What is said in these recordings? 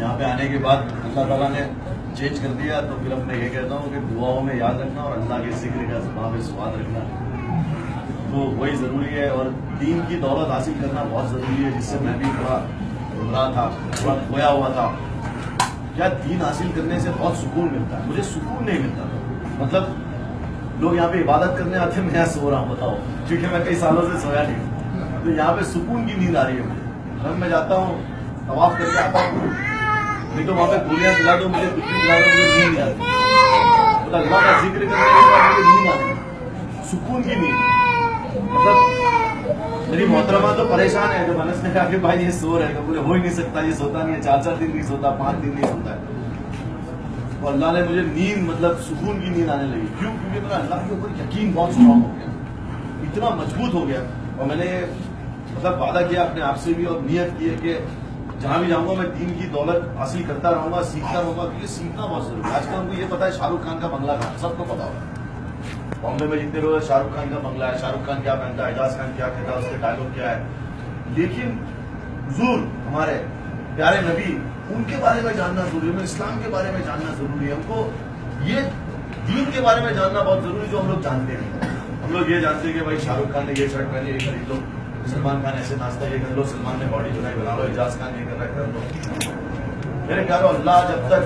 यहाँ पे आने के बाद अल्लाह ताला ने चेंज कर दिया, तो फिर अब मैं ये कहता हूँ कि दुआओं में याद रखना और अल्लाह के जिक्र का ज़ुबान पे स्वाद रखना, तो वही ज़रूरी है। और दीन की दौलत हासिल करना बहुत ज़रूरी है, जिससे मैं भी थोड़ा गुमराह था, थोड़ा खोया हुआ था। क्या दीन हासिल करने से बहुत सुकून मिलता है, मुझे सुकून नहीं मिलता था। मतलब लोग यहाँ पे इबादत करने आते हैं, मैं यहाँ सो रहा हूँ, बताओ, क्योंकि मैं कई सालों से सोया नहीं हूँ, तो यहाँ पे सुकून की नींद आ रही है मुझे। जब मैं जाता हूँ तवाफ करके आता हूँ, नहीं तो वहाँ पे गोलियां दिला दो मुझे, कुछ भी दिला दो, मुझे नींद नहीं आती। तो अल्लाह का जिक्र करने के बाद मुझे नींद आती, सुकून की नींद। मतलब मेरी मोहतरमा तो परेशान है, जब अनस ने कहा कि भाई ये सो रहे, तो बोले हो ही नहीं सकता, ये सोता नहीं है, 4-4 दिन नहीं सोता, 5 दिन नहीं सोता है। तो अल्लाह ने मुझे नींद, मतलब सुकून की नींद आने लगी। क्यों? क्योंकि मेरा अल्लाह के ऊपर यकीन बहुत स्ट्रांग हो गया, इतना मजबूत हो गया। और मैंने मतलब वादा किया अपने आप से भी और नियत की है कि जहां भी जाऊंगा मैं दीन की दौलत हासिल करता रहूंगा, सीखता रहूंगा, क्योंकि सीखना बहुत जरूरी है। आजकल हमको ये पता है शाहरुख खान का बंगला कहाँ, सबको पता होगा। बॉम्बे में जितने लोग हैं, शाहरुख खान का बंगला है, शाहरुख खान क्या पहनता है, एजाज खान क्या कहता है, उसके डायलॉग क्या है। लेकिन हुजूर हमारे प्यारे नबी, उनके बारे में जानना जरूरी है, इस्लाम के बारे में जानना जरूरी है। हमको ये दीन के बारे में जानना बहुत जरूरी है, जो हम लोग जानते हैं। हम लोग ये जानते हैं कि भाई शाहरुख खान ने ये शर्ट पहनी, ये खरीद लो, सलमान खान ऐसे नाश्ता ये कर लो, सलमान ने बॉडी बनाई बना लो, एजाज खान ये कर रहा है कर लो। मेरे प्यारो, अल्लाह जब तक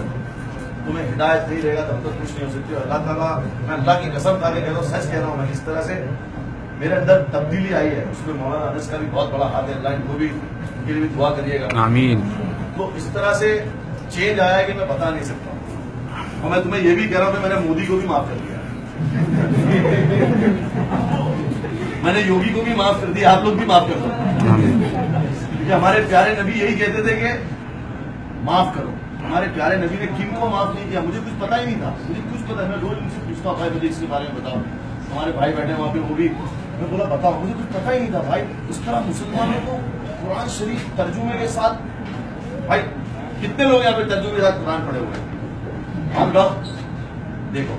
तुम्हें हिदायत नहीं रहेगा तब तक कुछ नहीं हो सकती। अल्लाह ताला, मैं अल्लाह की कसम खा के कह रहा हूँ, सच कह रहा हूँ, मैं इस तरह से मेरे अंदर तब्दीली आई है, उसमें मौलाना अनस का भी बहुत बड़ा हाथ है, अल्लाह इनको भी, इनके लिए भी दुआ करिएगा, आमीन। तो इस तरह से चेंज आया है कि मैं बता नहीं सकता। और मैं तुम्हें ये भी कह रहा हूँ कि मैंने मोदी को भी माफ कर दिया, मैंने योगी को भी माफ कर दिया, आप लोग भी माफ कर दो, क्योंकि हमारे प्यारे नबी यही कहते थे कि माफ करो। हमारे प्यारे नबी ने किन को माफ नहीं किया, मुझे कुछ पता ही नहीं था, मुझे कुछ पता है। मैं रोज उनसे पूछता भाई मुझे इसके बारे में बताओ, हमारे भाई बैठे वहां पे, वो भी, मैं बोला बताओ, मुझे कुछ पता ही नहीं था भाई। इस तरह मुसलमानों को कुरान शरीफ तर्जुमे के साथ, भाई कितने लोग यहाँ पे तर्जुमे के साथ कुरान पढ़े हुए हैं, हम लोग देखो,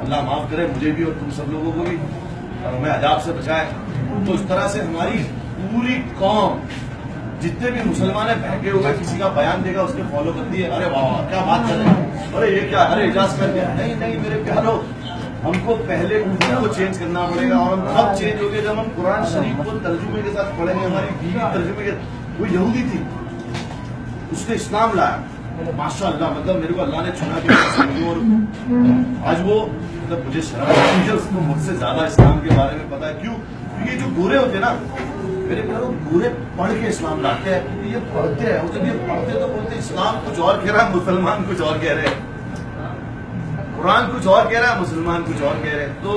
अल्लाह माफ करे मुझे भी और तुम सब लोगों को भी, और हमें अजाब से बचाए। तो इस तरह से हमारी पूरी कौम, जितने भी मुसलमान है, बहके हुए किसी का बयान देगा उसके फॉलो करती है। अरे वाह क्या बात कर रहे हैं, अरे ये क्या, अरे एजाज कर दिया। नहीं नहीं मेरे प्यारो, हमको पहले खुद को चेंज करना पड़ेगा, और हम कब चेंज होंगे जब हम कुरान शरीफ को तर्जुमे के साथ पढ़ेंगे। हमारी बीवी तर्जुमे के, वो यहूदी थी, उसने इस्लाम लाया, माशाअल्लाह, मतलब मेरे को अल्लाह ने चुना के, और आज वो, मतलब मुझे शर्म आती है, उसको मुझसे ज्यादा इस्लाम के बारे में पता है। क्यों? क्योंकि ये जो गोरे होते हैं ना मेरे प्यारो, गोरे पढ़ के इस्लाम लाते हैं, क्योंकि ये पढ़ते हैं, और जब ये पढ़ते तो बोलते इस्लाम कुछ और कह रहा है, मुसलमान कुछ और कह रहे हैं, कुरान कुछ और कह रहा है, मुसलमान कुछ और कह रहे हैं। तो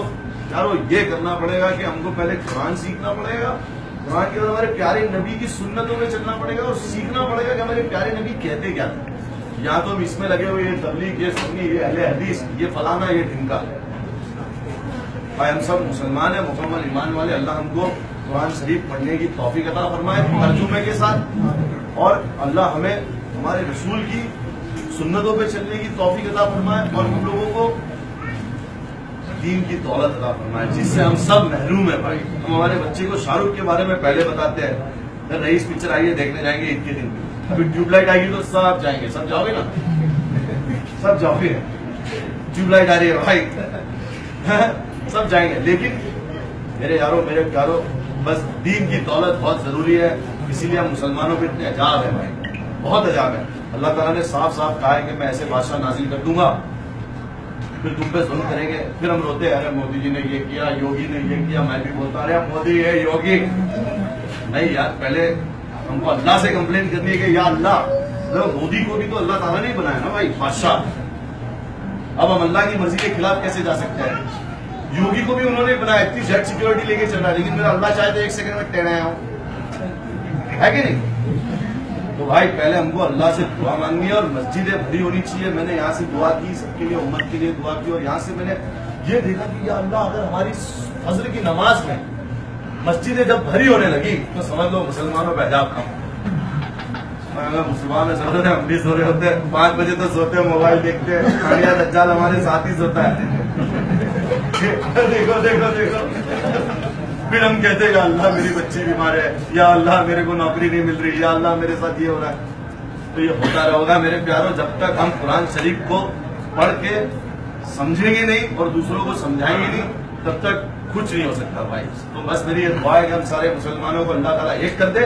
यारो ये करना पड़ेगा कि हमको पहले कुरान सीखना पड़ेगा, कुरान के बाद हमारे प्यारे नबी की सुन्नतों में चलना पड़ेगा, और सीखना पड़ेगा कि हमारे प्यारे नबी कहते क्या थे। या तो हम इसमें लगे हुए, ये तबलीग, ये सुन्नी, ये अहले हदीस, ये फलाना, ये ढिमका। भाई हम सब मुसलमान हैं, मुकम्मल ईमान वाले। अल्लाह हमको कुरान शरीफ पढ़ने की तौफीक अता फरमाए तर्जुमे के साथ, और अल्लाह हमें हमारे रसूल की सुन्नतों पे चलने की तौफीक अता फरमाए, और हम लोगों को दीन की दौलत अता फरमाए, जिससे हम सब महरूम है। भाई हम हमारे बच्चे को शाहरुख के बारे में पहले बताते हैं, रईस पिक्चर आई है, देखने जाएंगे ईद के दिन, अभी ट्यूबलाइट आएगी तो सब जाएंगे, सब जाओगे ना, सब जाओगे, ट्यूबलाइट आ रही है भाई सब जाएंगे। लेकिन मेरे यारों, मेरे प्यारों, बस दीन की दौलत बहुत जरूरी है, इसीलिए हम मुसलमानों पे इतने अजाब है भाई, बहुत अजाब है। अल्लाह ताला ने साफ साफ कहा है कि मैं ऐसे बादशाह नाजिल कर दूंगा, फिर तुम पे जुल्म करेंगे, फिर हम रोते हैं, अरे मोदी जी ने ये किया, योगी ने ये किया। मैं भी बोलता अरे मोदी है, योगी नहीं यार, पहले हमको अल्लाह से कंप्लेन करनी है कि या अल्लाह, मतलब मोदी को भी तो अल्लाह ताला ने बनाया ना भाई बादशाह। अब हम अल्लाह की मर्जी के खिलाफ कैसे जा सकते हैं? योगी को भी उन्होंने बनाया, इतनी जेट सिक्योरिटी लेके चल रहा है, लेकिन मेरा अल्लाह चाहे तो 1 सेकंड में टेढ़ा आया है कि नहीं? तो भाई पहले हमको अल्लाह से दुआ मांगनी है, और मस्जिदें भरी होनी चाहिए। मैंने यहाँ से दुआ की, सबके लिए, उम्मत के लिए दुआ की, और यहाँ से मैंने ये देखा कि या अल्लाह, अगर हमारी फजर की नमाज में मस्जिदें जब भरी होने लगी तो समझ लो मुसलमानों पे अजाब कम। मुसलमान में सो रहे, हम भी सो रहे होते हैं, 5 बजे तो सोते हैं, मोबाइल देखते हैं, खानिया दज्जाल हमारे साथ ही सोता है। देखो देखो देखो, फिर हम कहते हैं या अल्लाह मेरी बच्ची बीमार है, या अल्लाह मेरे को नौकरी नहीं मिल रही, या अल्लाह मेरे साथ ये हो रहा है। تو یہ ہوتا رہے گا میرے پیاروں. جب تک ہم قرآن شریف کو پڑھ کے سمجھیں گے نہیں اور دوسروں کو سمجھائیں گے نہیں تب تک کچھ نہیں ہو سکتا بھائی. تو بس میری یہ دعا ہے کہ ہم سارے مسلمانوں کو اللہ تعالیٰ ایک کر دے,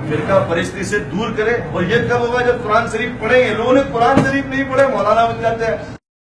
فرقہ پرستی سے دور کرے. اور یہ کب ہوگا جب قرآن شریف پڑھیں گے. لوگوں نے قرآن شریف نہیں پڑھے مولانا بن جاتے ہیں.